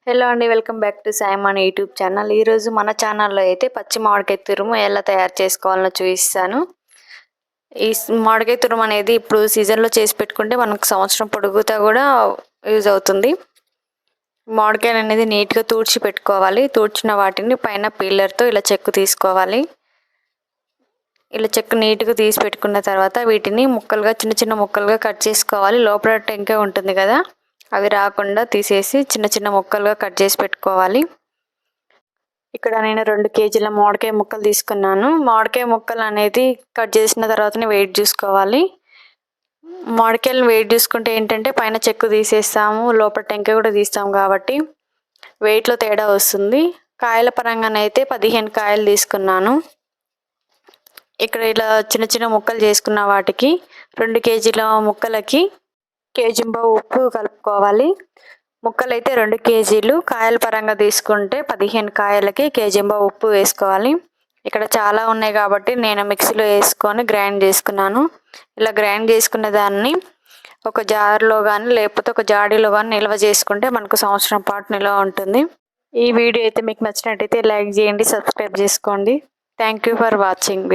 Hello అండి, welcome back to Saiman YouTube channel. ఈరోజు మన ఛానల్లో అయితే పచ్చి మామిడికాయ తురుము ఎలా తయారు చేసుకోవాలో చూపిస్తాను. ఈ మామిడికాయ తురుము అనేది ఇప్పుడు సీజన్లో చేసి పెట్టుకుంటే మనకు సంవత్సరం పొడుగుతా కూడా యూజ్ అవుతుంది. మామిడికాయలు అనేది నీట్గా తూడ్చి పెట్టుకోవాలి. తూడ్చిన వాటిని పైన పీలర్తో ఇలా చెక్కు తీసుకోవాలి. ఇలా చెక్కు నీట్గా తీసి పెట్టుకున్న తర్వాత వీటిని ముక్కలుగా చిన్న చిన్న ముక్కలుగా కట్ చేసుకోవాలి. లోపల టెంకాయ ఉంటుంది కదా, అవి రాకుండా తీసేసి చిన్న చిన్న ముక్కలుగా కట్ చేసి పెట్టుకోవాలి. ఇక్కడ నేను 2 కేజీల మామిడికాయ ముక్కలు తీసుకున్నాను. మామిడికాయ ముక్కలు అనేది కట్ చేసిన తర్వాతనే వెయిట్ చూసుకోవాలి. మామిడికాయలు వెయిట్ చూసుకుంటే ఏంటంటే పైన చెక్కు తీసేస్తాము, లోపల టెంకాయ కూడా తీస్తాము కాబట్టి వెయిట్లో తేడా వస్తుంది. కాయల పరంగానైతే 15 కాయలు తీసుకున్నాను. ఇక్కడ ఇలా చిన్న చిన్న ముక్కలు చేసుకున్న వాటికి 2 కేజీల ముక్కలకి కేజీంబావు ఉప్పు కలుపుకోవాలి. ముక్కలు అయితే 2 కేజీలు, కాయల పరంగా తీసుకుంటే 15 కాయలకి కేజీంబావు ఉప్పు వేసుకోవాలి. ఇక్కడ చాలా ఉన్నాయి కాబట్టి నేను మిక్సీలో వేసుకొని గ్రైండ్ చేసుకున్నాను. ఇలా గ్రైండ్ చేసుకున్న దాన్ని ఒక జార్లో కానీ లేకపోతే ఒక జాడీలో కానీ నిల్వ చేసుకుంటే మనకు సంవత్సరం పాటు నిల్వ ఉంటుంది. ఈ వీడియో అయితే మీకు నచ్చినట్టయితే లైక్ చేయండి, సబ్స్క్రైబ్ చేసుకోండి. Thank you for watching.